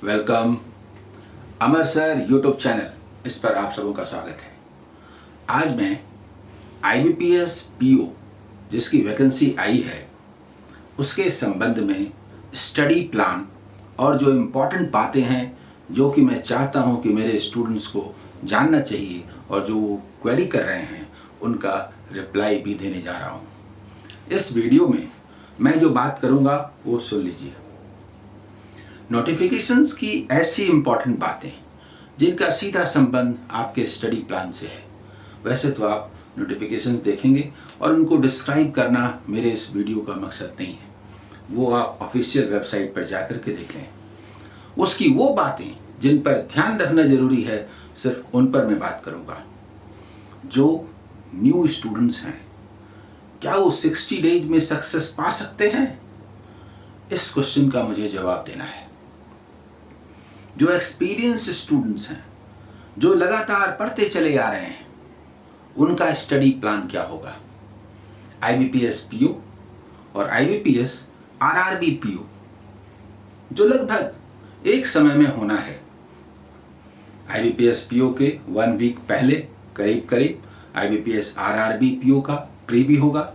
Welcome अमर sir YouTube channel, इस पर आप सबों का स्वागत है। आज मैं IBPS PO जिसकी वैकेंसी आई है उसके संबंध में स्टडी प्लान और जो इम्पोर्टेंट बातें हैं जो कि मैं चाहता हूं कि मेरे स्टूडेंट्स को जानना चाहिए और जो वो क्वेरी कर रहे हैं उनका रिप्लाई भी देने जा रहा हूं। इस वीडियो में मैं जो बात करूंगा वो सुन लीजिए। नोटिफिकेशंस की ऐसी इंपॉर्टेंट बातें जिनका सीधा संबंध आपके स्टडी प्लान से है। वैसे तो आप नोटिफिकेशंस देखेंगे और उनको डिस्क्राइब करना मेरे इस वीडियो का मकसद नहीं है, वो आप ऑफिशियल वेबसाइट पर जाकर के देख लें। उसकी वो बातें जिन पर ध्यान रखना जरूरी है, सिर्फ उन पर मैं बात करूंगा। जो न्यू स्टूडेंट्स हैं, क्या वो 60 डेज में सक्सेस पा सकते हैं? इस क्वेश्चन का मुझे जवाब देना है। जो एक्सपीरियंस स्टूडेंट्स हैं, जो लगातार पढ़ते चले आ रहे हैं, उनका स्टडी प्लान क्या होगा? IBPS PO और IBPS RRB PO जो लगभग एक समय में होना है। IBPS PO के 1 वीक पहले करीब IBPS RRB PO का प्री भी होगा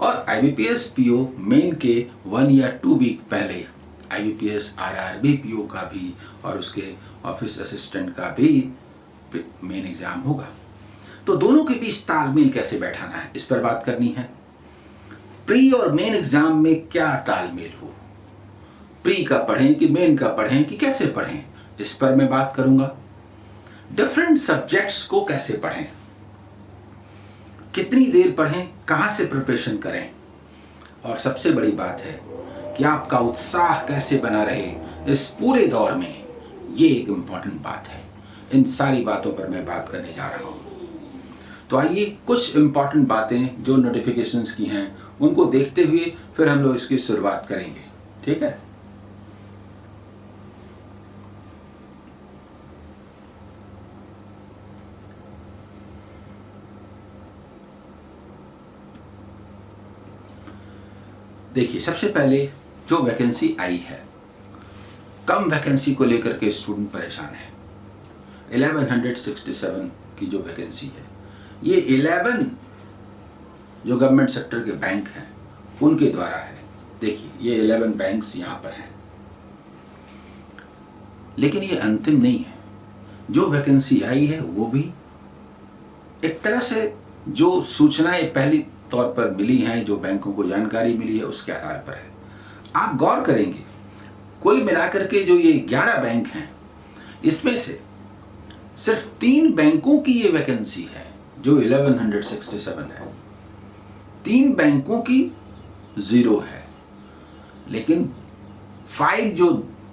और IBPS PO मेन के 1 या 2 वीक पहले IBPS RRB PO का भी और उसके ऑफिस असिस्टेंट का भी मेन एग्जाम होगा। तो दोनों के बीच तालमेल कैसे बैठाना है, इस पर बात करनी है। प्री और मेन एग्जाम में क्या तालमेल हो, प्री का पढ़ें कि मेन का पढ़ें कि कैसे पढ़ें, इस पर मैं बात करूंगा। डिफरेंट सब्जेक्ट्स को कैसे पढ़ें, कितनी देर पढ़ें, कहां से प्रिपरेशन करें, और सबसे बड़ी बात है कि आपका उत्साह कैसे बना रहे इस पूरे दौर में। ये एक इम्पॉर्टेंट बात है। इन सारी बातों पर मैं बात करने जा रहा हूं। तो आइए कुछ इम्पॉर्टेंट बातें जो नोटिफिकेशंस की हैं उनको देखते हुए फिर हम लोग इसकी शुरुआत करेंगे, ठीक है? देखिए, सबसे पहले जो वैकेंसी आई है, कम वैकेंसी को लेकर के स्टूडेंट परेशान है। 1167 की जो वैकेंसी है, ये 11 जो गवर्नमेंट सेक्टर के बैंक हैं उनके द्वारा है। देखिए, ये 11 बैंक्स यहाँ पर हैं, लेकिन ये अंतिम नहीं है। जो वैकेंसी आई है वो भी एक तरह से जो सूचनाएं पहली तौर पर मिली हैं, जो बैंकों को जानकारी मिली है, उसके आधार पर है। आप गौर करेंगे, कुल मिलाकर के जो ये 11 बैंक हैं, इसमें से सिर्फ 3 बैंकों की ये वैकेंसी है जो 1167 है। 3 बैंकों की 0 है, लेकिन 5 जो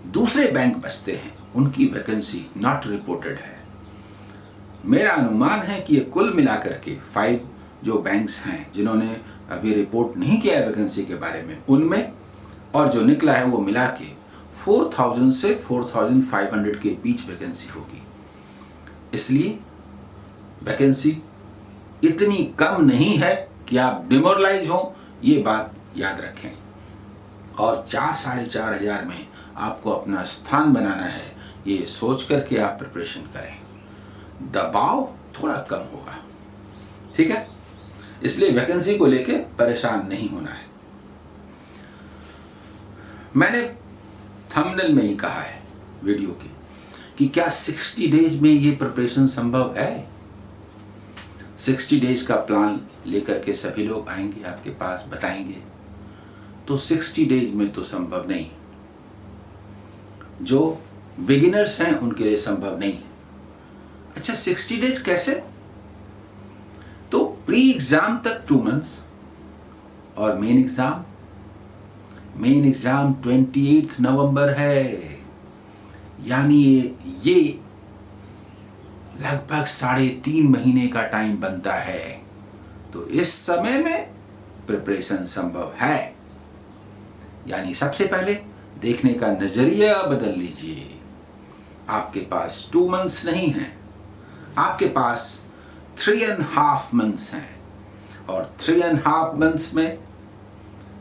दूसरे बैंक बचते हैं उनकी वैकेंसी नॉट रिपोर्टेड है। मेरा अनुमान है कि ये कुल मिलाकर के 5 जो बैंक्स हैं जिन्होंने अभी रिपोर्ट नहीं किया है वैकेंसी के बारे में, उनमें और जो निकला है वो मिला के 4000 से 4500 के बीच वैकेंसी होगी। इसलिए वैकेंसी इतनी कम नहीं है कि आप डिमोरलाइज हो, ये बात याद रखें। और 4-4.5 हजार में आपको अपना स्थान बनाना है, ये सोच करके आप प्रिपरेशन करें। दबाव थोड़ा कम होगा, ठीक है? इसलिए वैकेंसी को लेके परेशान नहीं होना है। मैंने थंबनेल में ही कहा है वीडियो की कि क्या 60 डेज में ये प्रिपरेशन संभव है? 60 डेज का प्लान लेकर के सभी लोग आएंगे आपके पास, बताएंगे, तो 60 डेज में तो संभव नहीं। जो बिगिनर्स हैं उनके लिए संभव नहीं। अच्छा, 60 डेज कैसे? तो प्री एग्जाम तक 2 मंथ्स और मेन एग्जाम 28 नवंबर है, यानी ये लगभग 3.5 महीने का टाइम बनता है। तो इस समय में प्रिपरेशन संभव है। यानी सबसे पहले देखने का नजरिया बदल लीजिए। आपके पास 2 मंथ्स नहीं है, आपके पास 3.5 मंथ्स हैं, और 3.5 मंथ्स में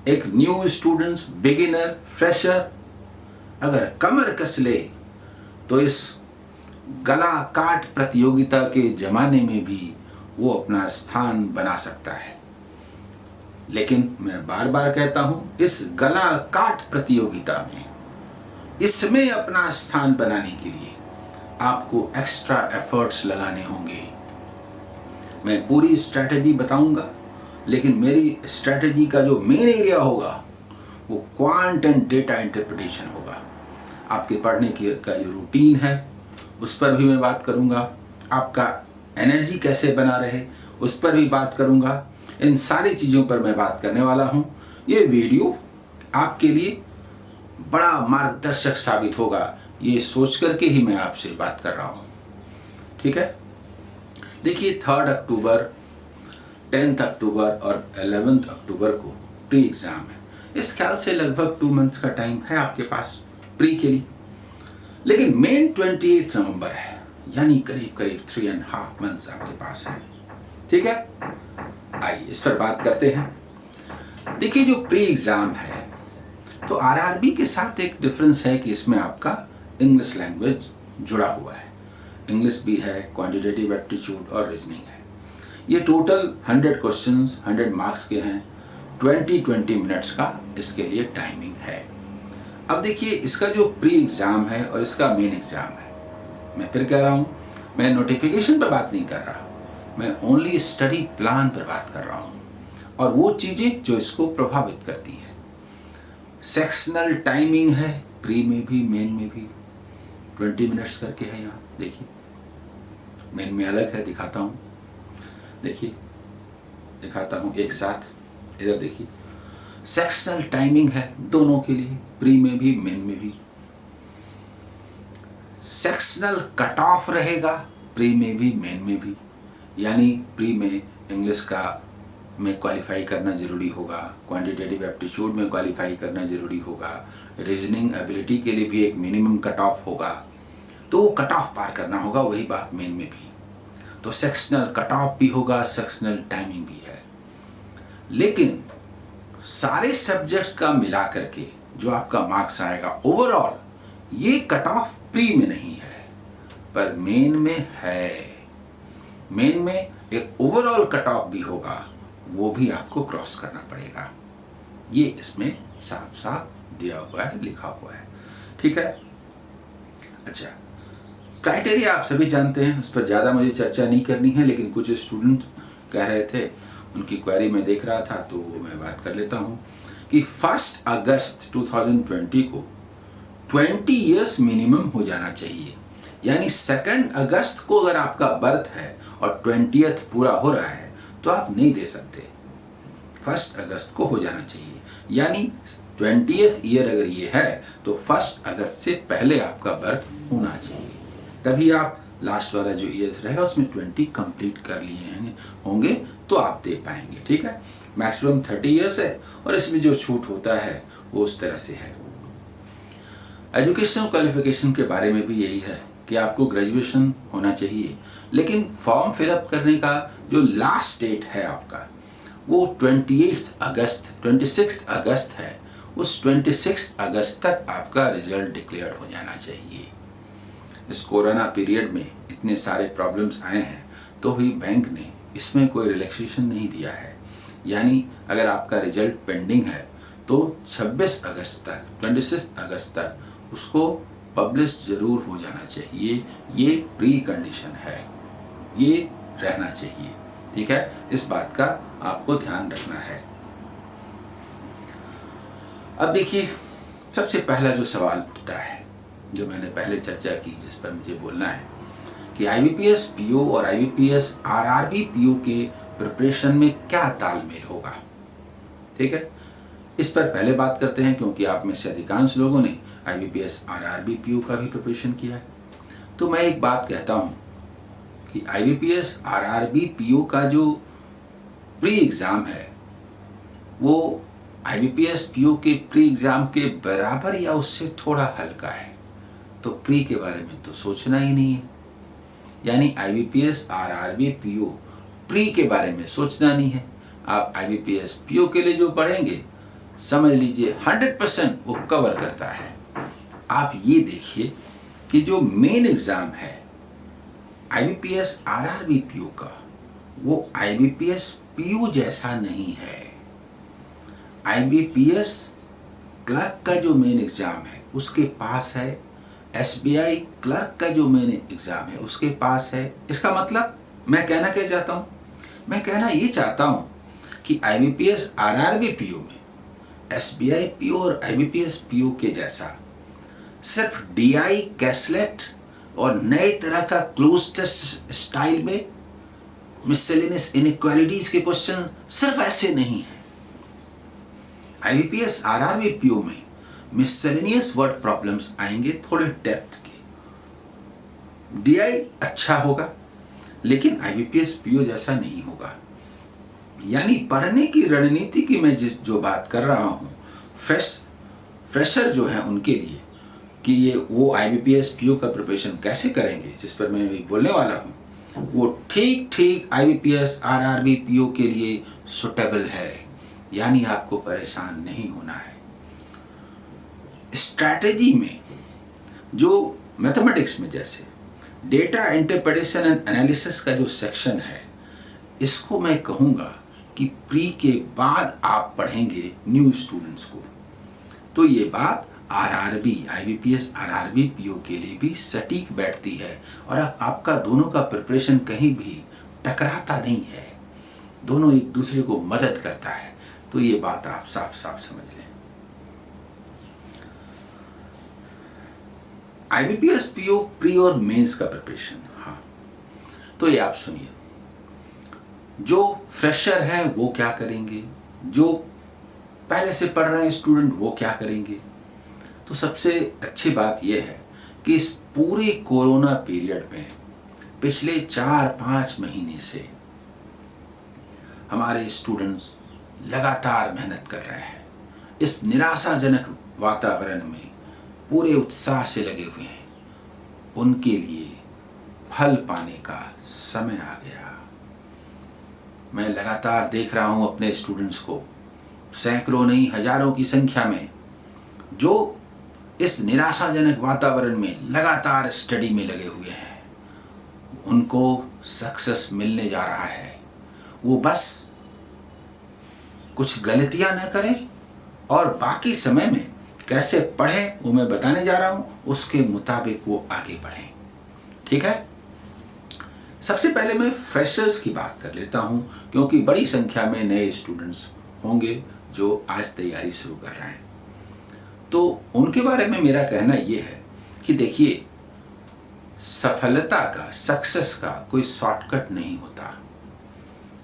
एक न्यू स्टूडेंट्स, बिगिनर, फ्रेशर अगर कमर कस ले तो इस गला काट प्रतियोगिता के ज़माने में भी वो अपना स्थान बना सकता है। लेकिन मैं बार बार कहता हूं, इस गला काट प्रतियोगिता में इसमें अपना स्थान बनाने के लिए आपको एक्स्ट्रा एफर्ट्स लगाने होंगे। मैं पूरी स्ट्रैटेजी बताऊंगा, लेकिन मेरी स्ट्रैटेजी का जो मेन एरिया होगा वो क्वांट एंड डेटा इंटरप्रिटेशन होगा। आपके पढ़ने की का जो रूटीन है उस पर भी मैं बात करूंगा। आपका एनर्जी कैसे बना रहे उस पर भी बात करूंगा। इन सारी चीज़ों पर मैं बात करने वाला हूं। ये वीडियो आपके लिए बड़ा मार्गदर्शक साबित होगा, ये सोच करके ही मैं आपसे बात कर रहा हूं। ठीक है, देखिए 3 अक्टूबर, 10 अक्टूबर और 11 अक्टूबर को प्री एग्ज़ाम है। इस ख्याल से लगभग 2 मंथ्स का टाइम है आपके पास प्री के लिए। लेकिन मेन 28 नवंबर है, यानी करीब करीब 3.5 मंथ्स आपके पास है। ठीक है, आइए इस पर बात करते हैं। देखिए जो प्री एग्ज़ाम है तो आरआरबी के साथ एक डिफरेंस है कि इसमें आपका इंग्लिश लैंग्वेज जुड़ा हुआ है। इंग्लिश भी है, क्वांटिटेटिव एप्टीट्यूड और रीजनिंग है। ये टोटल 100 क्वेश्चंस 100 मार्क्स के हैं। 20 मिनट्स का इसके लिए टाइमिंग है। अब देखिए इसका जो प्री एग्ज़ाम है और इसका मेन एग्ज़ाम है, मैं फिर कह रहा हूँ, मैं नोटिफिकेशन पर बात नहीं कर रहा, मैं ओनली स्टडी प्लान पर बात कर रहा हूँ और वो चीज़ें जो इसको प्रभावित करती हैं। सेक्शनल टाइमिंग है प्री में भी मेन में भी, 20 मिनट्स करके है। यहाँ देखिए मेन में अलग है, दिखाता हूँ, देखिए दिखाता हूँ एक साथ। इधर देखिए सेक्शनल टाइमिंग है दोनों के लिए, प्री में भी मेन में भी। सेक्शनल कट ऑफ रहेगा प्री में भी मेन में भी, यानी प्री में इंग्लिश का में क्वालिफाई करना ज़रूरी होगा, क्वांटिटेटिव एप्टीट्यूड में क्वालिफाई करना ज़रूरी होगा, रीजनिंग एबिलिटी के लिए भी एक मिनिमम कट ऑफ होगा, तो वो कट ऑफ पार करना होगा। वही बात मेन में भी, तो सेक्शनल कट ऑफ भी होगा, सेक्शनल टाइमिंग भी है। लेकिन सारे सब्जेक्ट का मिला करके जो आपका मार्क्स आएगा ओवरऑल, ये कट ऑफ प्री में नहीं है पर मेन में है। मेन में एक ओवरऑल कट ऑफ भी होगा, वो भी आपको क्रॉस करना पड़ेगा। ये इसमें साफ साफ दिया हुआ है, लिखा हुआ है। ठीक है, अच्छा, क्राइटेरिया आप सभी जानते हैं, उस पर ज़्यादा मुझे चर्चा नहीं करनी है। लेकिन कुछ स्टूडेंट कह रहे थे, उनकी क्वेरी में देख रहा था तो मैं बात कर लेता हूँ कि 1 अगस्त 2020 को 20 इयर्स मिनिमम हो जाना चाहिए। यानी 2 अगस्त को अगर आपका बर्थ है और 20th पूरा हो रहा है तो आप नहीं दे सकते। 1 अगस्त को हो जाना चाहिए, यानी 20th ईयर अगर ये है तो 1 अगस्त से पहले आपका बर्थ होना चाहिए, तभी आप लास्ट वाला जो ईयर्स रहेगा उसमें 20 कंप्लीट कर लिए होंगे तो आप दे पाएंगे। ठीक है, मैक्सिमम 30 ईयर्स है और इसमें जो छूट होता है वो उस तरह से है। एजुकेशनल क्वालिफिकेशन के बारे में भी यही है कि आपको ग्रेजुएशन होना चाहिए, लेकिन फॉर्म फिलअप करने का जो लास्ट डेट है आपका वो 26 अगस्त है। उस 26 अगस्त तक आपका रिजल्ट डिक्लेयर हो जाना चाहिए। इस कोरोना पीरियड में इतने सारे प्रॉब्लम्स आए हैं तो भी बैंक ने इसमें कोई रिलैक्सेशन नहीं दिया है। यानी अगर आपका रिजल्ट पेंडिंग है तो 26 अगस्त तक उसको पब्लिश जरूर हो जाना चाहिए। ये प्री कंडीशन है, ये रहना चाहिए। ठीक है, इस बात का आपको ध्यान रखना है। अब देखिए सबसे पहला जो सवाल उठता है, जो मैंने पहले चर्चा की, जिस पर मुझे बोलना है कि आईबीपीएस पीओ और आईबीपीएस आरआरबी पीओ के प्रिपरेशन में क्या तालमेल होगा। ठीक है, इस पर पहले बात करते हैं, क्योंकि आप में से अधिकांश लोगों ने आईबीपीएस आरआरबी पीओ का भी प्रिपरेशन किया है। तो मैं एक बात कहता हूं कि आईबीपीएस आरआरबी पीओ का जो प्री एग्ज़ाम है वो आईबीपीएस पीओ के प्री एग्ज़ाम के बराबर या उससे थोड़ा हल्का है। तो प्री के बारे में तो सोचना ही नहीं है, यानी आईबीपीएस आरआरबी पीओ प्री के बारे में सोचना नहीं है। आप आईबीपीएस पीओ के लिए जो पढ़ेंगे समझ लीजिए 100% वो कवर करता है। आप ये देखिए कि जो मेन एग्जाम है आईबीपीएस आरआरबी पीओ का, वो आईबीपीएस पीओ जैसा नहीं है। आईबीपीएस क्लर्क का जो मेन एग्जाम है उसके पास है, एसबीआई क्लर्क का जो मेन एग्जाम है उसके पास है। इसका मतलब मैं कहना क्या चाहता हूं? मैं कहना ये चाहता हूं कि आईबीपीएस आरआरबी पीओ में एसबीआई पीओ और आईबीपीएस पीओ के जैसा सिर्फ डीआई, कैसलेट और नए तरह का क्लोज टेस्ट स्टाइल में मिससेलेनियस इनइक्वालिटीज के क्वेश्चन सिर्फ ऐसे नहीं है। आईबीपीएस आरआरबी पीओ में मिससेलेनियस वर्ड प्रॉब्लम्स आएंगे थोड़े डेप्थ के। डीआई अच्छा होगा लेकिन आईबीपीएस पीओ जैसा नहीं होगा। यानी पढ़ने की रणनीति की मैं जो बात कर रहा हूं, फ्रेशर जो है उनके लिए कि ये वो आईबीपीएस पीओ का प्रिपरेशन कैसे करेंगे, जिस पर मैं अभी बोलने वाला हूं, वो ठीक आईबीपीएस आरआरबी पीओ के लिए सुटेबल है। यानी आपको परेशान नहीं होना है। स्ट्रैटेजी में जो मैथमेटिक्स में जैसे डेटा इंटरप्रिटेशन एंड एनालिसिस का जो सेक्शन है, इसको मैं कहूँगा कि प्री के बाद आप पढ़ेंगे न्यू स्टूडेंट्स को। तो ये बात आरआरबी, आईबीपीएस आरआरबी पीओ के लिए भी सटीक बैठती है और आपका दोनों का प्रिपरेशन कहीं भी टकराता नहीं है, दोनों एक दूसरे को मदद करता है। तो ये बात आप साफ साफ समझ लें। आईबीपीएस पीओ प्री और मेंस का प्रिपरेशन, हाँ, तो ये आप सुनिए। जो फ्रेशर हैं वो क्या करेंगे, जो पहले से पढ़ रहे हैं स्टूडेंट वो क्या करेंगे। तो सबसे अच्छी बात यह है कि इस पूरे कोरोना पीरियड में पिछले 4-5 महीने से हमारे स्टूडेंट्स लगातार मेहनत कर रहे हैं। इस निराशाजनक वातावरण में पूरे उत्साह से लगे हुए हैं। उनके लिए फल पाने का समय आ गया। मैं लगातार देख रहा हूं अपने स्टूडेंट्स को, सैकड़ों नहीं हजारों की संख्या में, जो इस निराशाजनक वातावरण में लगातार स्टडी में लगे हुए हैं। उनको सक्सेस मिलने जा रहा है। वो बस कुछ गलतियां न करें और बाकी समय में कैसे पढ़ें वो मैं बताने जा रहा हूं, उसके मुताबिक वो आगे बढ़ें। ठीक है, सबसे पहले मैं फ्रेशर्स की बात कर लेता हूं, क्योंकि बड़ी संख्या में नए स्टूडेंट्स होंगे जो आज तैयारी शुरू कर रहे हैं। तो उनके बारे में मेरा कहना यह है कि देखिए, सफलता का, सक्सेस का कोई शॉर्टकट नहीं होता।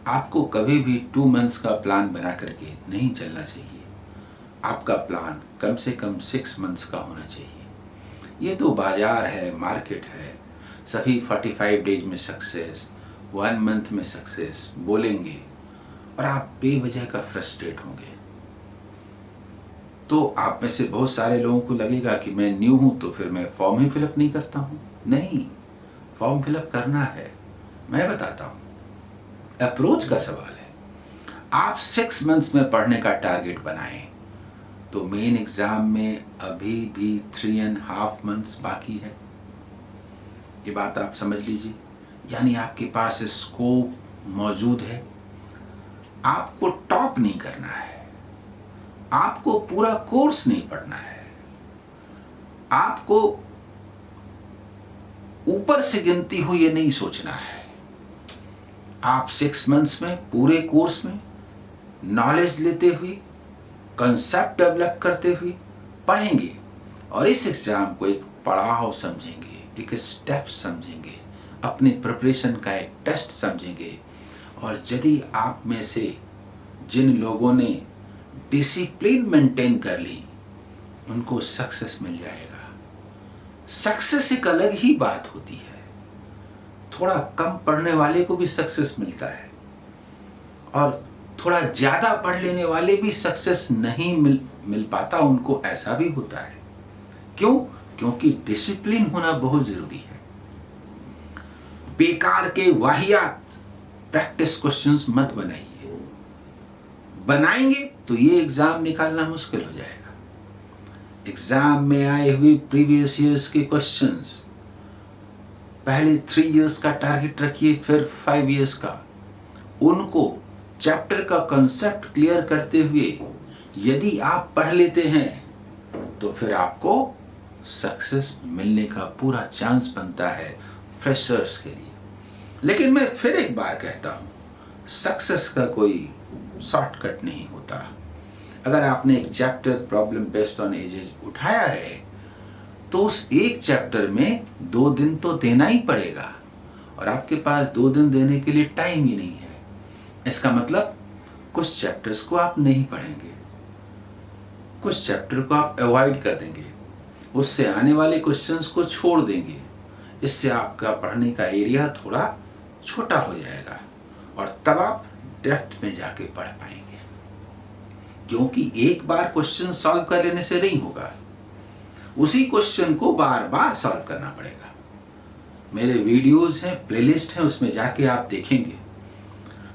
आपको कभी भी 2 मंथ्स का प्लान बना करके नहीं चलना चाहिए। आपका प्लान कम से कम 6 मंथ्स का होना चाहिए। ये तो बाजार है, मार्केट है, सभी 45 डेज में सक्सेस, 1 मंथ में सक्सेस बोलेंगे और आप बेवजह का फ्रस्ट्रेट होंगे। तो आप में से बहुत सारे लोगों को लगेगा कि मैं न्यू हूं तो फिर मैं फॉर्म ही फिलअप नहीं करता हूं। नहीं, फॉर्म फिलअप करना है। मैं बताता हूं, अप्रोच का सवाल है। आप 6 मंथ्स में पढ़ने का टारगेट बनाएं तो मेन एग्जाम में अभी भी 3.5 मंथ्स बाकी है। ये बात आप समझ लीजिए। यानी आपके पास स्कोप मौजूद है। आपको टॉप नहीं करना है, आपको पूरा कोर्स नहीं पढ़ना है, आपको ऊपर से गिनती हो ये नहीं सोचना है। आप 6 मंथ्स में पूरे कोर्स में नॉलेज लेते हुए, कंसेप्ट डेवलप करते हुए पढ़ेंगे और इस एग्जाम को एक पड़ाव समझेंगे, एक स्टेप समझेंगे, अपने प्रिपरेशन का एक टेस्ट समझेंगे। और यदि आप में से जिन लोगों ने डिसिप्लिन मेंटेन कर ली, उनको सक्सेस मिल जाएगा। सक्सेस एक अलग ही बात होती है। थोड़ा कम पढ़ने वाले को भी सक्सेस मिलता है और थोड़ा ज्यादा पढ़ लेने वाले भी सक्सेस नहीं मिल पाता, उनको ऐसा भी होता है। क्यों? क्योंकि डिसिप्लिन होना बहुत जरूरी है। बेकार के वाहियात प्रैक्टिस क्वेश्चंस मत बनाइए। बनाएंगे तो ये एग्जाम निकालना मुश्किल हो जाएगा। एग्जाम में आए हुए प्रीवियस ईयर्स के क्वेश्चंस, पहले 3 इयर्स का टारगेट रखिए, फिर 5 इयर्स का। उनको चैप्टर का कंसेप्ट क्लियर करते हुए यदि आप पढ़ लेते हैं तो फिर आपको सक्सेस मिलने का पूरा चांस बनता है फ्रेशर्स के लिए। लेकिन मैं फिर एक बार कहता हूं, सक्सेस का कोई शॉर्टकट नहीं होता। अगर आपने एक chapter problem based on edges उठाया है तो उस एक चैप्टर में 2 दिन तो देना ही पड़ेगा, और आपके पास 2 दिन देने के लिए टाइम ही नहीं है। इसका मतलब कुछ चैप्टर्स को आप नहीं पढ़ेंगे, कुछ चैप्टर को आप अवॉइड कर देंगे, उससे आने वाले क्वेश्चंस को छोड़ देंगे। इससे आपका पढ़ने का एरिया थोड़ा छोटा हो जाएगा और तब आप डेप्थ में जाके पढ़ पाएंगे। क्योंकि एक बार क्वेश्चन सॉल्व कर लेने से नहीं होगा, उसी क्वेश्चन को बार बार सॉल्व करना पड़ेगा। मेरे वीडियोस हैं, प्लेलिस्ट है, उसमें जाके आप देखेंगे।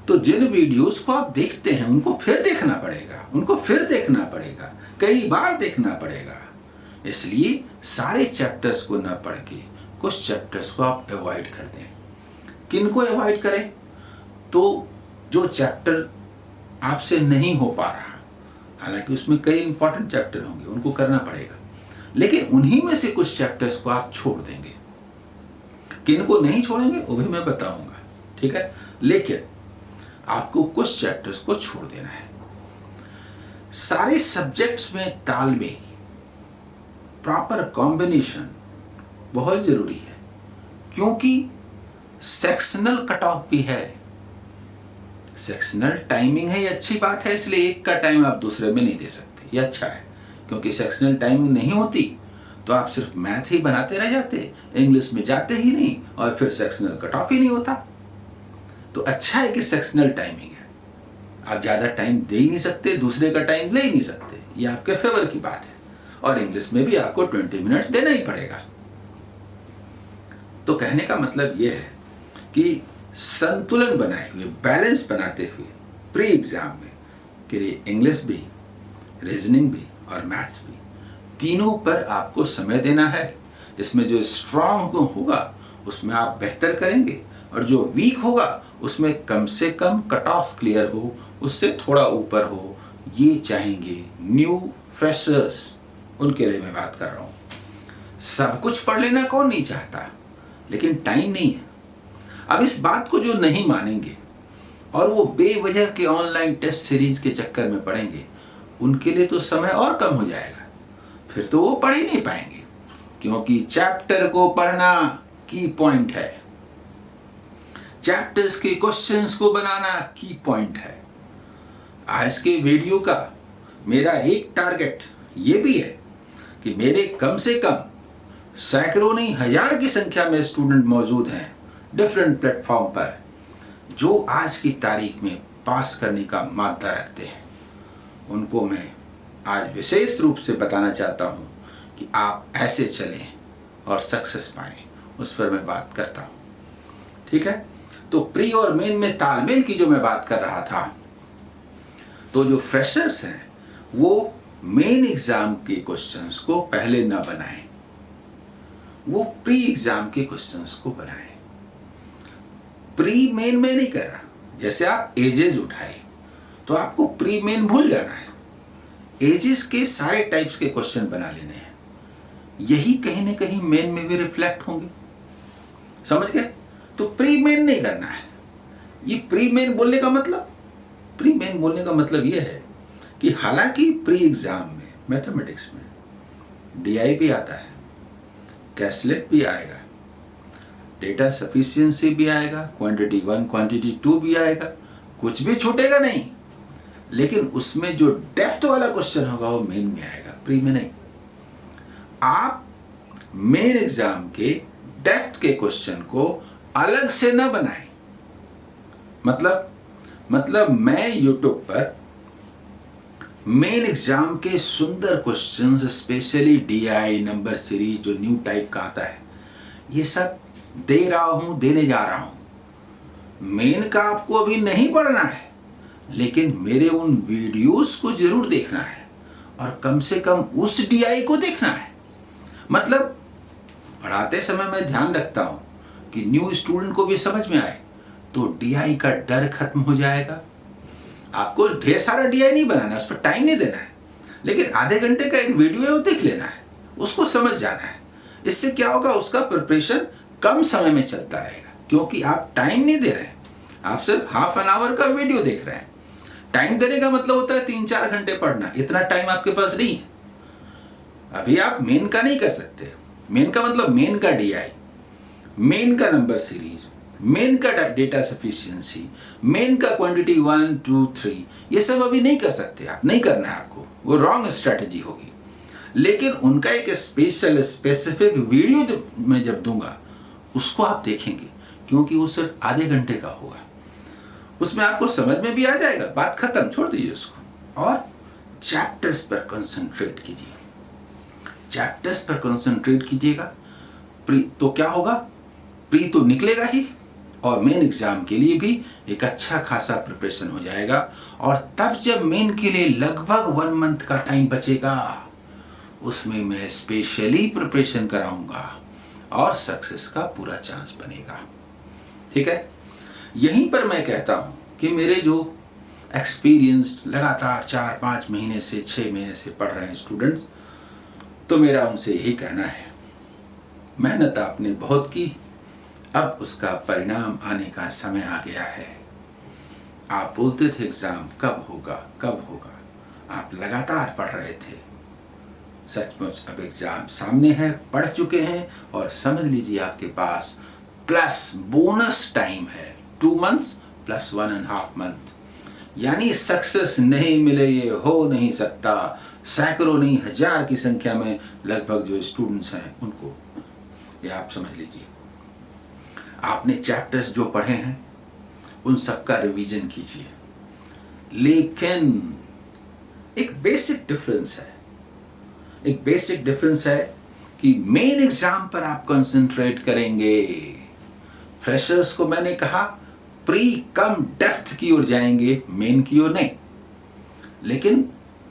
तो जिन वीडियोस को आप देखते हैं उनको फिर देखना पड़ेगा, उनको फिर देखना पड़ेगा, कई बार देखना पड़ेगा। इसलिए सारे चैप्टर्स को न पढ़ के कुछ चैप्टर्स को आप अवॉइड कर दें। किनको अवॉइड करें? तो जो चैप्टर आपसे नहीं हो पा रहा, हालांकि उसमें कई इंपॉर्टेंट चैप्टर होंगे, उनको करना पड़ेगा, लेकिन उन्हीं में से कुछ चैप्टर्स को आप छोड़ देंगे। किनको नहीं छोड़ेंगे वो भी मैं बताऊंगा, ठीक है? लेकिन आपको कुछ चैप्टर्स को छोड़ देना है। सारे सब्जेक्ट्स में तालमेल, प्रॉपर कॉम्बिनेशन बहुत जरूरी है, क्योंकि सेक्शनल कट ऑफ भी है। सेक्शनल टाइमिंग है, ये अच्छी बात है, इसलिए एक का टाइम आप दूसरे में नहीं दे सकते, ये अच्छा है। क्योंकि सेक्शनल टाइमिंग नहीं होती तो आप सिर्फ मैथ ही बनाते रह जाते, इंग्लिश में जाते ही नहीं, और फिर सेक्शनल कट ऑफ ही नहीं होता। तो अच्छा है कि सेक्शनल टाइमिंग है, आप ज़्यादा टाइम दे ही नहीं सकते, दूसरे का टाइम ले ही नहीं सकते, ये आपके फेवर की बात है। और इंग्लिश में भी आपको 20 मिनट्स देना ही पड़ेगा। तो कहने का मतलब यह है कि संतुलन बनाए हुए, बैलेंस बनाते हुए प्री एग्जाम में के लिए इंग्लिश भी, रीजनिंग भी और मैथ्स भी, तीनों पर आपको समय देना है। इसमें जो स्ट्रांग होगा उसमें आप बेहतर करेंगे, और जो वीक होगा उसमें कम से कम कट ऑफ क्लियर हो, उससे थोड़ा ऊपर हो, ये चाहेंगे न्यू फ्रेशर्स। उनके लिए मैं बात कर रहा हूं। सब कुछ पढ़ लेना कौन नहीं चाहता, लेकिन टाइम नहीं है। अब इस बात को जो नहीं मानेंगे और वो बेवजह के ऑनलाइन टेस्ट सीरीज के चक्कर में पड़ेंगे, उनके लिए तो समय और कम हो जाएगा, फिर तो वो पढ़ ही नहीं पाएंगे। क्योंकि चैप्टर को पढ़ना की पॉइंट है, चैप्टर्स के क्वेश्चंस को बनाना की पॉइंट है। आज के वीडियो का मेरा एक टारगेट ये भी है कि मेरे कम से कम सैकड़ों नहीं हजार की संख्या में स्टूडेंट मौजूद हैं डिफरेंट प्लेटफॉर्म पर, जो आज की तारीख में पास करने का मादा रखते हैं। उनको मैं आज विशेष रूप से बताना चाहता हूं कि आप ऐसे चलें और सक्सेस पाएं, उस पर मैं बात करता हूं, ठीक है? तो प्री और मेन में तालमेल की जो मैं बात कर रहा था, तो जो फ्रेशर्स हैं वो मेन एग्जाम के क्वेश्चंस को पहले ना बनाएं, वो प्री एग्जाम के क्वेश्चंस को बनाएं। प्री मेन में नहीं कर रहा। जैसे आप एजेस उठाए तो आपको प्री मेन भूल जाना है, एजेस के सारे टाइप्स के क्वेश्चन बना लेने हैं, यही कहीं ना कहीं मेन में भी रिफ्लेक्ट होंगे। समझ गए? तो प्री मेन नहीं करना है। ये प्री मेन बोलने का मतलब, प्री मेन बोलने का मतलब ये है कि हालांकि प्री एग्जाम में मैथमेटिक्स में डीआई भी आता है, कैसलेट भी आएगा, डेटा सफिशिएंसी भी आएगा, क्वांटिटी 1 क्वांटिटी 2 भी आएगा, कुछ भी छूटेगा नहीं, लेकिन उसमें जो डेप्थ वाला क्वेश्चन होगा वो मेन में आएगा, प्री में नहीं। आप मेन एग्जाम के डेप्थ के क्वेश्चन को अलग से न बनाएं। मतलब मैं यूट्यूब पर मेन एग्जाम के सुंदर questions, specially DI number series जो न्यू टाइप का आता है, ये सब दे रहा हूं, देने जा रहा हूं। मेन का आपको अभी नहीं पढ़ना है, लेकिन मेरे उन वीडियोस को जरूर देखना है, और कम से कम उस DI को देखना है। मतलब पढ़ाते समय मैं ध्यान रखता हूँ कि न्यू स्टूडेंट को भी समझ में आए, तो DI का डर खत्म हो जाएगा। आपको ढेर सारा DI नहीं बनाना है, उस पर टाइम नहीं देना है, लेकिन आधे घंटे का एक वीडियो है वो देख लेना है, उसको समझ जाना है। इससे क्या होगा, उसका प्रिपरेशन कम समय में चलता रहेगा, क्योंकि आप टाइम नहीं दे रहे हैं, आप सिर्फ हाफ एन आवर का वीडियो देख रहे हैं। टाइम देने का मतलब होता है 3-4 घंटे पढ़ना, इतना टाइम आपके पास नहीं है। अभी आप मेन का नहीं कर सकते। मेन का मतलब मेन का DI, मेन का नंबर सीरीज, मेन का डेटा सफिशिएंसी, मेन का क्वांटिटी 1, 2, 3, ये सब अभी नहीं कर सकते आप, नहीं करना है आपको, वो रॉन्ग स्ट्रेटजी होगी। लेकिन उनका एक स्पेसिफिक वीडियो मैं जब दूंगा उसको आप देखेंगे, क्योंकि वो सिर्फ आधे घंटे का होगा, उसमें आपको समझ में भी आ जाएगा, बात खत्म, छोड़ दीजिए उसको। और चैप्टर्स पर कंसंट्रेट कीजिए, चैप्टर्स पर कंसंट्रेट कीजिएगा। प्री तो क्या होगा, प्री तो निकलेगा ही, और मेन एग्जाम के लिए भी एक अच्छा खासा प्रिपरेशन हो जाएगा। और तब जब मेन के लिए लगभग 1 मंथ का टाइम बचेगा, उसमें मैं स्पेशली प्रिपरेशन कराऊंगा और सक्सेस का पूरा चांस बनेगा। ठीक है, यहीं पर मैं कहता हूं कि मेरे जो एक्सपीरियंस्ड लगातार 4-5 महीने से 6 महीने से पढ़ रहे हैं स्टूडेंट्स, तो मेरा उनसे यही कहना है, मेहनत आपने बहुत की, अब उसका परिणाम आने का समय आ गया है। आप बोलते थे एग्जाम कब होगा कब होगा, आप लगातार पढ़ रहे थे, सचमुच अब एग्जाम सामने है, पढ़ चुके हैं, और समझ लीजिए आपके पास प्लस बोनस टाइम है, 2 मंथ्स प्लस 1.5 मंथ। यानी सक्सेस नहीं मिले ये हो नहीं सकता। सैकड़ों नहीं, हजार की संख्या में लगभग जो स्टूडेंट्स हैं उनको, ये आप समझ लीजिए। आपने चैप्टर्स जो पढ़े हैं उन सबका रिवीजन कीजिए, लेकिन एक बेसिक डिफरेंस है कि मेन एग्जाम पर आप कंसंट्रेट करेंगे। फ्रेशर्स को मैंने कहा प्री कम डेप्थ की ओर जाएंगे, मेन की ओर नहीं। लेकिन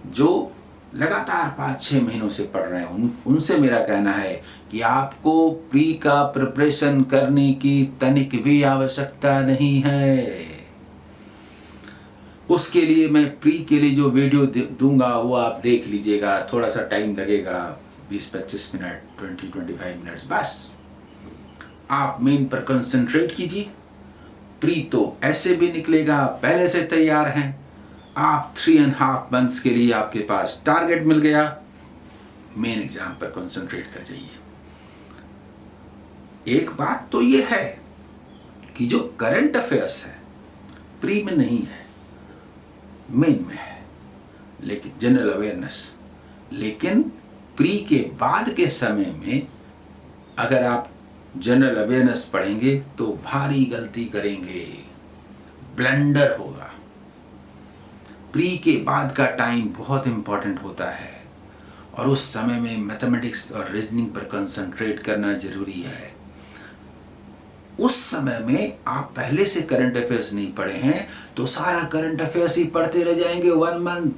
जो लगातार 5-6 महीनों से पढ़ रहे हैं उनसे मेरा कहना है कि आपको प्री का प्रिपरेशन करने की तनिक भी आवश्यकता नहीं है। उसके लिए मैं प्री के लिए जो वीडियो दूंगा वो आप देख लीजिएगा, थोड़ा सा टाइम लगेगा, 20-25 मिनट, 20-25 मिनट्स, बस। आप मेन पर कंसंट्रेट कीजिए। प्री तो ऐसे भी निकलेगा, पहले से तैयार हैं आप। 3.5 मंथ्स के लिए आपके पास टारगेट मिल गया, मेन एग्जाम पर कंसंट्रेट कर जाइए। एक बात तो ये है कि जो करंट अफेयर्स है प्री में नहीं है, मेन में है, लेकिन जनरल अवेयरनेस। लेकिन प्री के बाद के समय में अगर आप जनरल अवेयरनेस पढ़ेंगे तो भारी गलती करेंगे, ब्लंडर होगा। प्री के बाद का टाइम बहुत इंपॉर्टेंट होता है, और उस समय में मैथमेटिक्स और रीजनिंग पर कंसंट्रेट करना जरूरी है। उस समय में आप पहले से करंट अफेयर्स नहीं पढ़े हैं तो सारा करंट अफेयर्स ही पढ़ते रह जाएंगे, 1 मंथ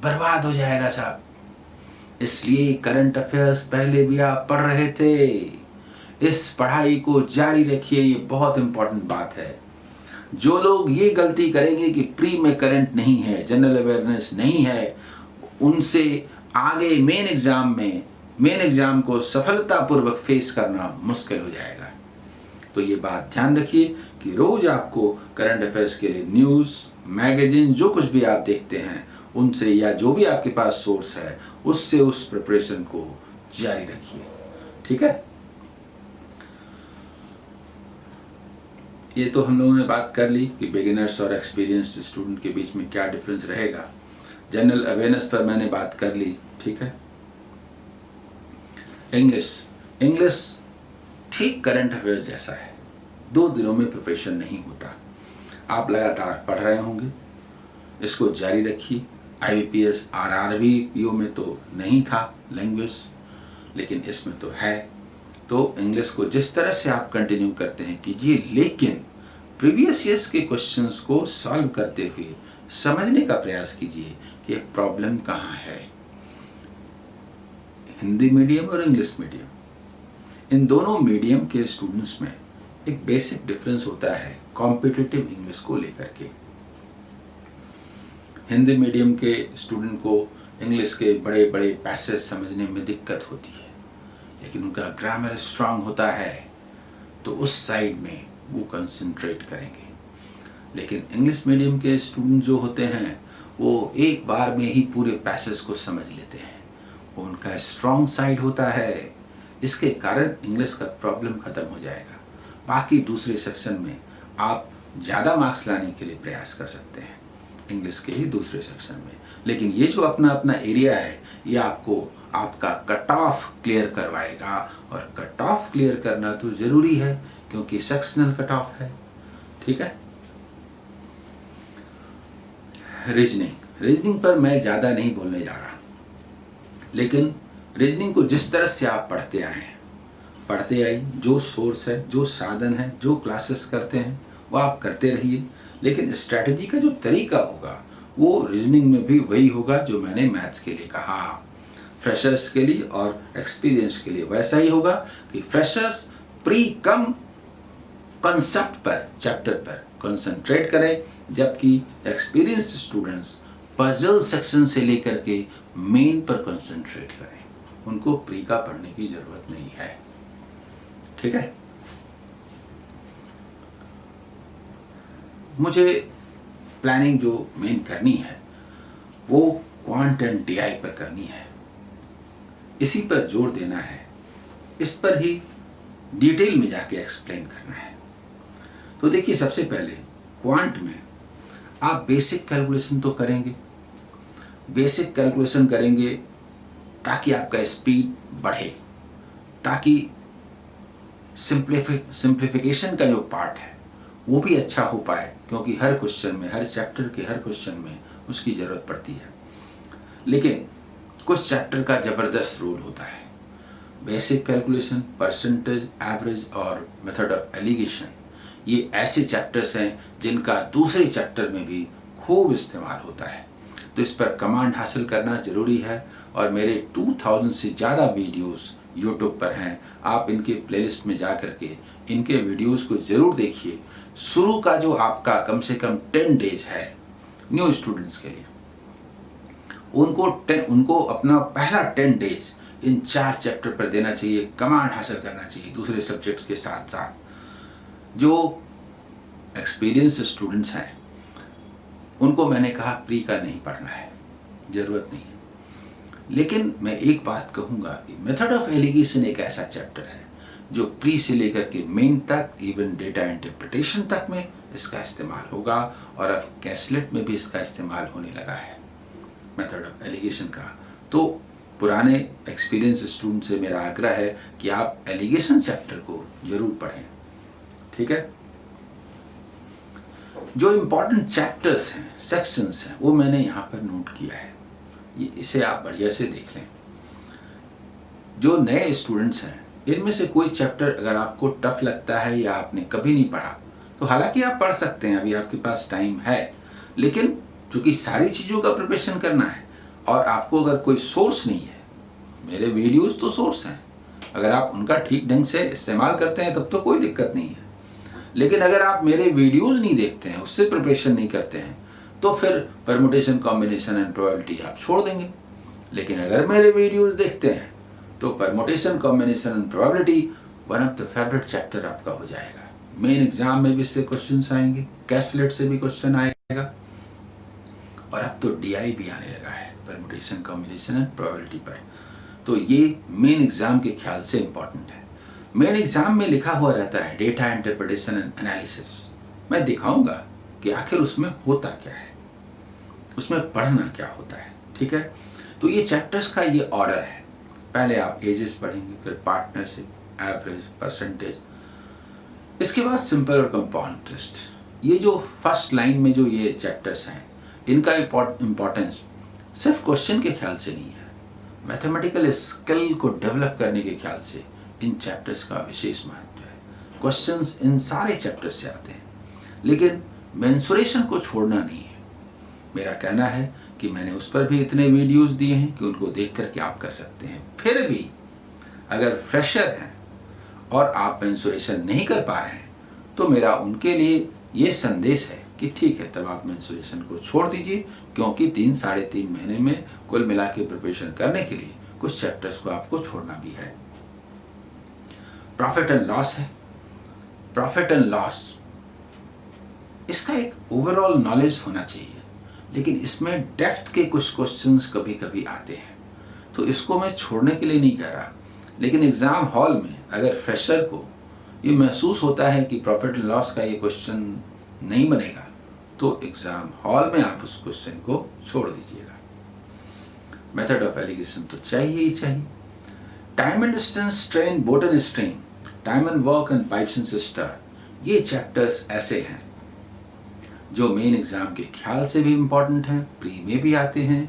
बर्बाद हो जाएगा साहब। इसलिए करंट अफेयर्स पहले भी आप पढ़ रहे थे, इस पढ़ाई को जारी रखिए, ये बहुत इंपॉर्टेंट बात है। जो लोग ये गलती करेंगे कि प्री में करंट नहीं है, जनरल अवेयरनेस नहीं है, उनसे आगे मेन एग्जाम को सफलतापूर्वक फेस करना मुश्किल हो जाएगा। तो ये बात ध्यान रखिए कि रोज आपको करंट अफेयर्स के लिए न्यूज़, मैगजीन, जो कुछ भी आप देखते हैं उनसे, या जो भी आपके पास सोर्स है उससे उस प्रिपरेशन को जारी रखिए। ठीक है, ये तो हम लोगों ने बात कर ली कि बिगिनर्स और एक्सपीरियंस्ड स्टूडेंट के बीच में क्या डिफरेंस रहेगा। जनरल अवेयरनेस पर मैंने बात कर ली। ठीक है, इंग्लिश ठीक करंट अफेयर्स जैसा है, 2 दिनों में प्रिपरेशन नहीं होता। आप लगातार पढ़ रहे होंगे, इसको जारी रखिए। IBPS RRB PO में तो नहीं था लैंग्वेज, लेकिन इसमें तो है। तो इंग्लिश को जिस तरह से आप कंटिन्यू करते हैं कीजिए, लेकिन प्रीवियस ईयर्स के क्वेश्चंस को सॉल्व करते हुए समझने का प्रयास कीजिए कि प्रॉब्लम कहाँ है। हिंदी मीडियम और इंग्लिश मीडियम, इन दोनों मीडियम के स्टूडेंट्स में एक बेसिक डिफरेंस होता है कॉम्पिटिटिव इंग्लिश को लेकर के। हिंदी मीडियम के स्टूडेंट को इंग्लिश के बड़े बड़े पैसेज समझने में दिक्कत होती है, लेकिन उनका ग्रामर स्ट्रांग होता है तो उस साइड में वो कंसंट्रेट करेंगे। लेकिन इंग्लिश मीडियम के स्टूडेंट जो होते हैं वो एक बार में ही पूरे पैसेज को समझ लेते हैं, वो उनका स्ट्रांग साइड होता है। इसके कारण इंग्लिश का प्रॉब्लम खत्म हो जाएगा। बाकी दूसरे सेक्शन में आप ज़्यादा मार्क्स लाने के लिए प्रयास कर सकते हैं इंग्लिश के ही दूसरे सेक्शन में, लेकिन ये जो अपना अपना एरिया है ये आपको आपका कट ऑफ क्लियर करवाएगा, और कट ऑफ क्लियर करना तो ज़रूरी है क्योंकि सेक्शनल कट ऑफ है। ठीक है। रीजनिंग पर मैं ज़्यादा नहीं बोलने जा रहा, लेकिन रीजनिंग को जिस तरह से आप पढ़ते आए, जो सोर्स है, जो साधन है, जो क्लासेस करते हैं वो आप करते रहिए, लेकिन स्ट्रैटेजी का जो तरीका होगा वो रीजनिंग में भी वही होगा जो मैंने मैथ्स के लिए कहा। फ्रेशर्स के लिए और एक्सपीरियंस के लिए वैसा ही होगा कि फ्रेशर्स प्री कम कंसेप्ट पर, चैप्टर पर कंसंट्रेट करें, जबकि एक्सपीरियंस्ड स्टूडेंट्स पजल सेक्शन से लेकर के मेन पर कंसंट्रेट करें। उनको प्री का पढ़ने की जरूरत नहीं है। ठीक है। मुझे प्लानिंग जो मेन करनी है वो क्वांट एंड डीआई पर करनी है, इसी पर जोर देना है, इस पर ही डिटेल में जाके एक्सप्लेन करना है। तो देखिए, सबसे पहले क्वांट में आप बेसिक कैलकुलेशन तो करेंगे, बेसिक कैलकुलेशन करेंगे ताकि आपका स्पीड बढ़े, ताकि सिंप्लीफिकेशन का जो पार्ट है वो भी अच्छा हो पाए, क्योंकि हर क्वेश्चन में, हर चैप्टर के हर क्वेश्चन में उसकी ज़रूरत पड़ती है। लेकिन कुछ चैप्टर का ज़बरदस्त रोल होता है। बेसिक कैलकुलेशन, परसेंटेज, एवरेज और मेथड ऑफ एलिगेशन, ये ऐसे चैप्टर्स हैं जिनका दूसरे चैप्टर में भी खूब इस्तेमाल होता है। तो इस पर कमांड हासिल करना ज़रूरी है, और मेरे 2000 से ज़्यादा वीडियोस यूट्यूब पर हैं। आप इनके प्लेलिस्ट में जा कर के इनके वीडियोस को ज़रूर देखिए। शुरू का जो आपका कम से कम 10 डेज है न्यू स्टूडेंट्स के लिए, उनको अपना पहला 10 डेज इन 4 चैप्टर पर देना चाहिए, कमांड हासिल करना चाहिए दूसरे सब्जेक्ट्स के साथ साथ। जो एक्सपीरियंस स्टूडेंट्स हैं उनको मैंने कहा प्री का नहीं पढ़ना है, ज़रूरत नहीं है। लेकिन मैं एक बात कहूँगा कि मेथड ऑफ एलिगेशन एक ऐसा चैप्टर है जो प्री से लेकर के मेन तक, इवन डेटा इंटरप्रिटेशन तक में इसका इस्तेमाल होगा, और अब कैसलेट में भी इसका इस्तेमाल होने लगा है मेथड ऑफ एलिगेशन का। तो पुराने एक्सपीरियंस स्टूडेंट से मेरा आग्रह है कि आप एलिगेशन चैप्टर को जरूर पढ़ें। ठीक है। जो इम्पोर्टेंट चैप्टर्स हैं, सेक्शंस हैं, वो मैंने यहाँ पर नोट किया है, इसे आप बढ़िया से देख लें। जो नए स्टूडेंट्स हैं, इनमें से कोई चैप्टर अगर आपको टफ लगता है या आपने कभी नहीं पढ़ा, तो हालांकि आप पढ़ सकते हैं, अभी आपके पास टाइम है, लेकिन चूंकि सारी चीज़ों का प्रिपरेशन करना है और आपको अगर कोई सोर्स नहीं है, मेरे वीडियोस तो सोर्स हैं, अगर आप उनका ठीक ढंग से इस्तेमाल करते हैं तब तो कोई दिक्कत नहीं है। लेकिन अगर आप मेरे वीडियोस नहीं देखते हैं, उससे प्रिपरेशन नहीं करते हैं, तो फिर परमुटेशन, कॉम्बिनेशन एंड प्रोबेबिलिटी आप छोड़ देंगे। लेकिन अगर मेरे वीडियोस देखते हैं तो permutation, combination and probability one of the favourite chapter आपका हो जाएगा। मेन एग्जाम में भी इससे क्वेश्चंस आएंगे, कैसलेट से भी क्वेश्चन आएगा, और अब तो डीआई भी आने लगा है परमुटेशन, कॉम्बिनेशन एंड प्रोबेबिलिटी पर। तो ये मेन एग्जाम के ख्याल से इंपॉर्टेंट है। मेन एग्जाम में लिखा हुआ रहता है डेटा इंटरप्रिटेशन एंड एनालिसिस। मैं दिखाऊंगा कि आखिर उसमें होता क्या है, उसमें पढ़ना क्या होता है। ठीक है। तो ये चैप्टर्स का ये ऑर्डर है। पहले आप एजेस पढ़ेंगे, फिर पार्टनरशिप, एवरेज, परसेंटेज, इसके बाद सिंपल और कंपाउंड इंटरेस्ट। ये जो फर्स्ट लाइन में जो ये चैप्टर्स हैं, इनका इम्पोर्टेंस सिर्फ क्वेश्चन के ख्याल से नहीं है, मैथमेटिकल स्किल को डेवलप करने के ख्याल से इन चैप्टर्स का विशेष महत्व है। क्वेश्चंस इन सारे चैप्टर्स से आते हैं, लेकिन मेंसुरेशन को छोड़ना नहीं है। मेरा कहना है कि मैंने उस पर भी इतने वीडियोस दिए हैं कि उनको देख करके आप कर सकते हैं। फिर भी अगर फ्रेशर हैं और आप मेंसुरेशन नहीं कर पा रहे हैं तो मेरा उनके लिए ये संदेश है कि ठीक है, तब आप मेंसुरेशन को छोड़ दीजिए, क्योंकि 3-3.5 महीने में कुल मिला के प्रिपरेशन करने के लिए कुछ चैप्टर्स को आपको छोड़ना भी है। प्रॉफिट एंड लॉस है। प्रॉफिट एंड लॉस, इसका एक ओवरऑल नॉलेज होना चाहिए, लेकिन इसमें डेप्थ के कुछ क्वेश्चंस कभी कभी आते हैं, तो इसको मैं छोड़ने के लिए नहीं कह रहा। लेकिन एग्ज़ाम हॉल में अगर फ्रेशर को ये महसूस होता है कि प्रॉफिट एंड लॉस का ये क्वेश्चन नहीं बनेगा, तो एग्ज़ाम हॉल में आप उस क्वेश्चन को छोड़ दीजिएगा। मेथड ऑफ एलिगेशन तो चाहिए ही चाहिए। Time and distance, strain, boat and strain, time and work and pipes and sister, ये चैप्टर्स ऐसे हैं जो मेन एग्ज़ाम के ख्याल से भी इम्पॉर्टेंट हैं, प्री में भी आते हैं।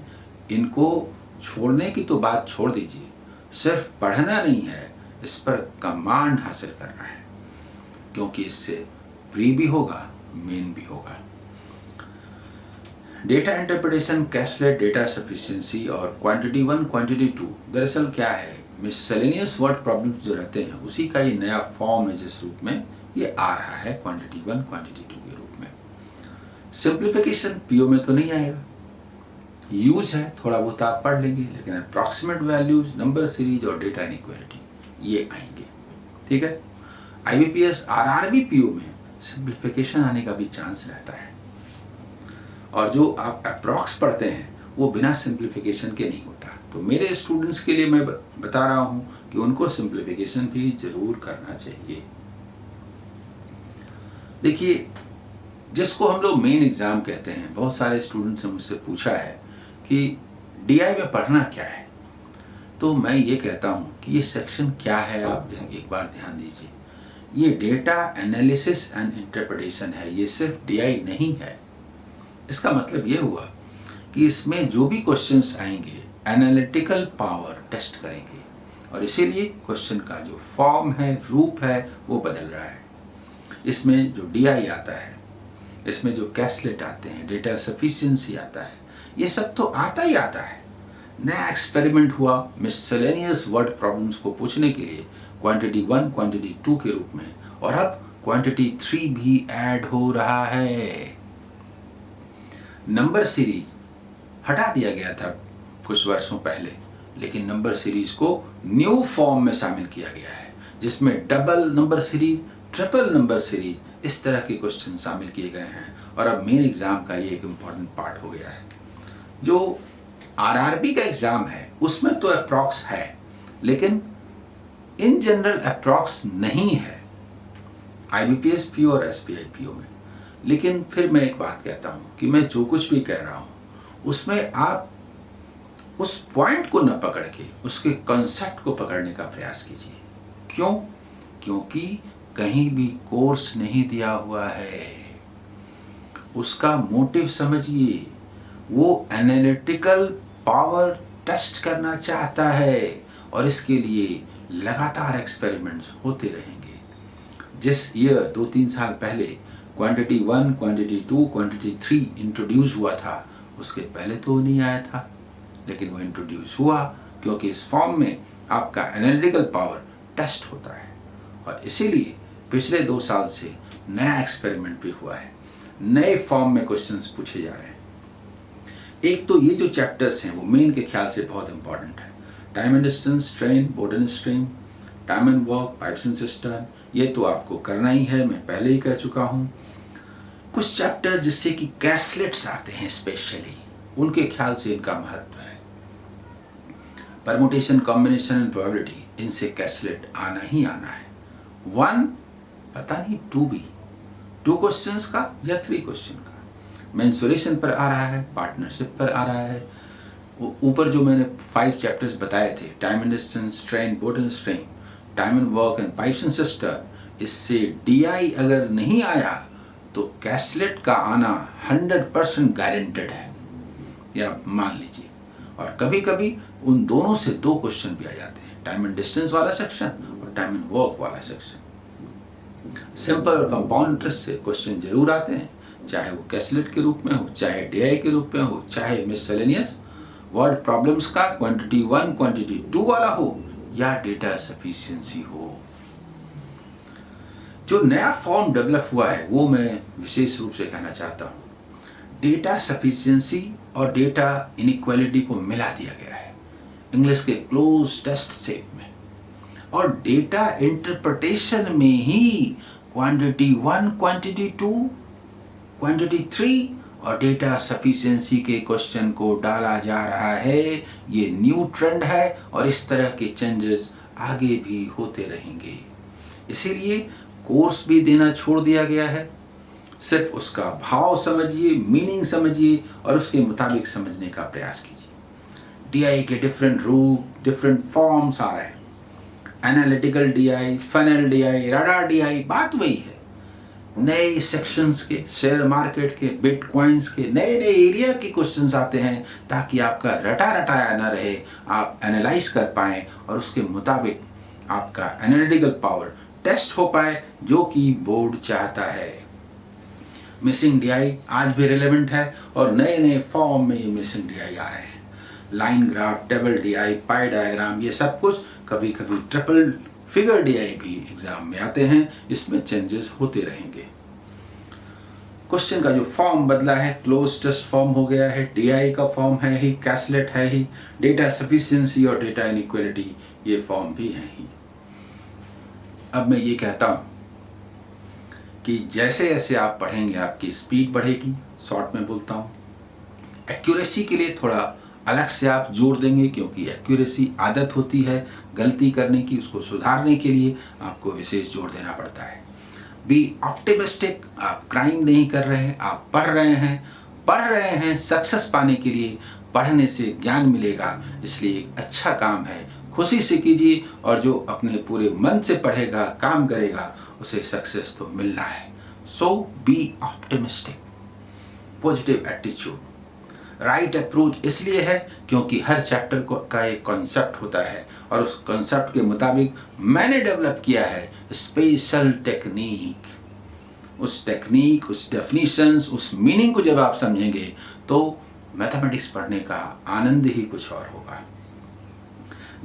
इनको छोड़ने की तो बात छोड़ दीजिए, सिर्फ पढ़ना नहीं है, इस पर कमांड हासिल करना है, क्योंकि इससे प्री भी होगा, मेन भी होगा। डेटा इंटरप्रिटेशन, कैसलेट, डेटा सफिशिएंसी और क्वांटिटी 1, क्वांटिटी 2, दरअसल क्या है, मिससेलेनियस वर्ड प्रॉब्लम्स जो रहते हैं उसी का ये नया फॉर्म है, जिस रूप में ये आ रहा है क्वांटिटी 1, क्वांटिटी 2 के रूप में। सिंप्लीफिकेशन पीओ में तो नहीं आएगा, यूज है, थोड़ा बहुत आप पढ़ लेंगे, लेकिन अप्रॉक्सीमेट वैल्यूज, नंबर सीरीज और डेटा इनइक्वालिटी ये आएंगे। ठीक है। आईबीपीएस, आरआरबी पीओ में सिंप्लीफिकेशन आने का भी चांस रहता है, और जो आप अप्रॉक्स पढ़ते हैं वो बिना सिंप्लीफिकेशन के नहीं होता। तो मेरे स्टूडेंट्स के लिए मैं बता रहा हूं कि उनको सिंप्लीफिकेशन भी जरूर करना चाहिए। देखिए, जिसको हम लोग मेन एग्जाम कहते हैं, बहुत सारे स्टूडेंट्स ने मुझसे पूछा है कि डीआई में पढ़ना क्या है, तो मैं ये कहता हूँ कि ये सेक्शन क्या है, आप एक बार ध्यान दीजिए। ये डेटा एनालिसिस एंड इंटरप्रिटेशन है, ये सिर्फ डीआई नहीं है। इसका मतलब ये हुआ कि इसमें जो भी क्वेश्चंस आएंगे एनालिटिकल पावर टेस्ट करेंगे, और इसीलिए क्वेश्चन का जो फॉर्म है, रूप है, वो बदल रहा है। इसमें जो डीआई आता है, इसमें जो कैसलेट आते हैं, डेटा सफिशिएंसी आता है, ये सब तो आता ही आता है। नया एक्सपेरिमेंट हुआ मिससेलेनियस वर्ड प्रॉब्लम्स को पूछने के लिए क्वांटिटी 1, क्वांटिटी 2 के रूप में, और अब क्वांटिटी 3 भी ऐड हो रहा है। नंबर सीरीज हटा दिया गया था कुछ वर्षों पहले, लेकिन नंबर सीरीज को न्यू फॉर्म में शामिल किया गया है, जिसमें double number series, triple number series, इस तरह के क्वेश्चन शामिल किए गए हैं, और अब मेन एग्जाम का ये एक इम्पॉर्टेंट पार्ट हो गया है। जो आरआरबी का एग्जाम है उसमें तो अप्रॉक्स है, लेकिन इन जनरल अप्रॉक्स नहीं है आईबीपीएस पीओ और एसबीआई पीओ में। लेकिन फिर मैं एक बात कहता हूं कि मैं जो कुछ भी कह रहा हूं उसमें आप उस पॉइंट को न पकड़ के उसके कॉन्सेप्ट को पकड़ने का प्रयास कीजिए। क्यों? क्योंकि कहीं भी कोर्स नहीं दिया हुआ है, उसका मोटिव समझिए। वो एनालिटिकल पावर टेस्ट करना चाहता है, और इसके लिए लगातार एक्सपेरिमेंट्स होते रहेंगे। जिस ईयर 2-3 साल पहले क्वांटिटी 1, क्वांटिटी 2, क्वांटिटी 3 इंट्रोड्यूस हुआ था, उसके पहले तो वो नहीं आया था, लेकिन वो इंट्रोड्यूस हुआ क्योंकि इस फॉर्म में आपका एनालिटिकल पावर टेस्ट होता है, और इसीलिए पिछले 2 साल से नया एक्सपेरिमेंट भी हुआ है, नए फॉर्म में क्वेश्चंस पूछे जा रहे हैं। एक तो ये जो चैप्टर्स हैं वो मेन के ख्याल से बहुत इंपॉर्टेंट है। Time and distance, strain, boat and strain, time and work, pipes and system, ये तो आपको करना ही है, मैं पहले ही कह चुका हूँ। कुछ चैप्टर जिससे कि कैसलेट्स आते हैं स्पेशली, उनके ख्याल से इनका महत्व है। परमुटेशन, कॉम्बिनेशन एंड प्रोबेबिलिटी, इनसे कैसलेट आना ही आना है। 1 पता नहीं 2 भी, 2 क्वेश्चंस का या 3 क्वेश्चन का। मेंसुरेशन पर आ रहा है, पार्टनरशिप पर आ रहा है, ऊपर जो मैंने 5 चैप्टर्स बताए थे, time and distance, strain, boat and strain, time and work and pipes and system, इससे डीआई अगर नहीं आया तो कैसलेट का आना 100% गारंटेड है, या मान लीजिए। और कभी कभी उन दोनों से 2 क्वेश्चन भी आ जाते हैं, टाइम एंड डिस्टेंस वाला सेक्शन और टाइम एंड वर्क वाला सेक्शन। सिंपल और कंपाउंड इंटरेस्ट से क्वेश्चन जरूर आते हैं, चाहे वो कैसलेट के रूप में हो, चाहे डीआई के रूप में हो, चाहे मिसलेनियस वर्ड प्रॉब्लम्स का क्वांटिटी 1 क्वांटिटी 2 वाला हो, या डेटा सफिशिएंसी हो। जो नया फॉर्म डेवलप हुआ है वो मैं विशेष रूप से कहना चाहता हूँ। डेटा सफिशिएंसी और डेटा इनइक्वालिटी को मिला दिया गया है इंग्लिश के क्लोज टेस्ट सेट में, और डेटा इंटरप्रिटेशन में ही क्वांटिटी 1 क्वांटिटी 2 क्वांटिटी 3 और डेटा सफिशिएंसी के क्वेश्चन को डाला जा रहा है। ये न्यू ट्रेंड है और इस तरह के चेंजेस आगे भी होते रहेंगे। इसीलिए कोर्स भी देना छोड़ दिया गया है। सिर्फ उसका भाव समझिए, मीनिंग समझिए और उसके मुताबिक समझने का प्रयास कीजिए। डीआई के डिफरेंट रूप, डिफरेंट फॉर्म्स आ रहे हैं। Analytical DI, funnel DI, radar DI, बात वही है। नए सेक्शंस के, शेयर मार्केट के, बिटकॉइंस के, नए नए एरिया के क्वेश्चंस आते हैं ताकि आपका रटा रटाया ना रहे, आप एनालाइज कर पाएं और उसके मुताबिक आपका एनालिटिकल पावर टेस्ट हो पाए, जो कि बोर्ड चाहता है। मिसिंग डीआई आज भी रिलेवेंट है और नए नए फॉर्म में ये मिसिंग डीआई आ रहे हैं। लाइन ग्राफ, टेबल डीआई, पाई डायग्राम, ये सब कुछ, कभी कभी ट्रिपल फिगर डीआई भी एग्जाम में आते हैं। इसमें चेंजेस होते रहेंगे। क्वेश्चन का जो फॉर्म बदला है, क्लोज टेस्ट फॉर्म हो गया है, डीआई का फॉर्म है ही, कैसलेट है ही, डेटा सफिशिएंसी और डेटा इनइक्वालिटी ये फॉर्म भी है ही। अब मैं ये कहता हूँ कि जैसे जैसे आप पढ़ेंगे आपकी स्पीड बढ़ेगी। शॉर्ट में बोलता हूँ, एक्यूरेसी के लिए थोड़ा अलग से आप जोर देंगे, क्योंकि एक्यूरेसी आदत होती है गलती करने की, उसको सुधारने के लिए आपको विशेष जोर देना पड़ता है। बी ऑप्टिमिस्टिक, आप क्राइम नहीं कर रहे हैं, आप पढ़ रहे हैं सक्सेस पाने के लिए। पढ़ने से ज्ञान मिलेगा, इसलिए एक अच्छा काम है, खुशी से कीजिए, और जो अपने पूरे मन से पढ़ेगा, काम करेगा, उसे सक्सेस तो मिलना है। So be optimistic, positive attitude. Right approach इसलिए है क्योंकि हर चैप्टर का एक कॉन्सेप्ट होता है और उस कॉन्सेप्ट के मुताबिक मैंने डेवलप किया है स्पेशल टेक्निक। उस टेक्निक, उस डेफिनेशंस, उस मीनिंग को जब आप समझेंगे तो मैथमेटिक्स पढ़ने का आनंद ही कुछ और होगा।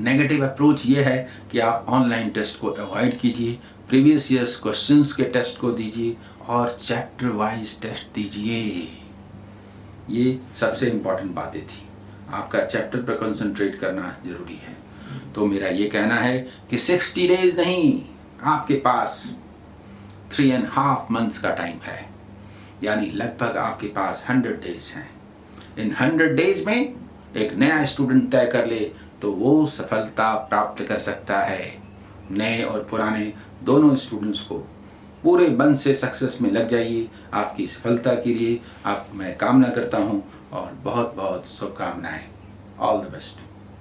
नेगेटिव अप्रोच ये है कि आप ऑनलाइन टेस्ट को अवॉइड कीजिए, प्रीवियस ईयर्स क्वेश्चंस के टेस्ट को दीजिए और चैप्टर वाइज टेस्ट दीजिए। ये सबसे इम्पॉर्टेंट बातें थी। आपका चैप्टर पर कंसंट्रेट करना जरूरी है। तो मेरा ये कहना है कि 60 डेज नहीं, आपके पास 3.5 months का टाइम है, यानी लगभग आपके पास 100 डेज हैं। इन 100 डेज में एक नया स्टूडेंट तय कर ले तो वो सफलता प्राप्त कर सकता है। नए और पुराने दोनों स्टूडेंट्स को पूरे मन से सक्सेस में लग जाइए। आपकी सफलता के लिए मैं कामना करता हूँ और बहुत बहुत शुभकामनाएं। All the best.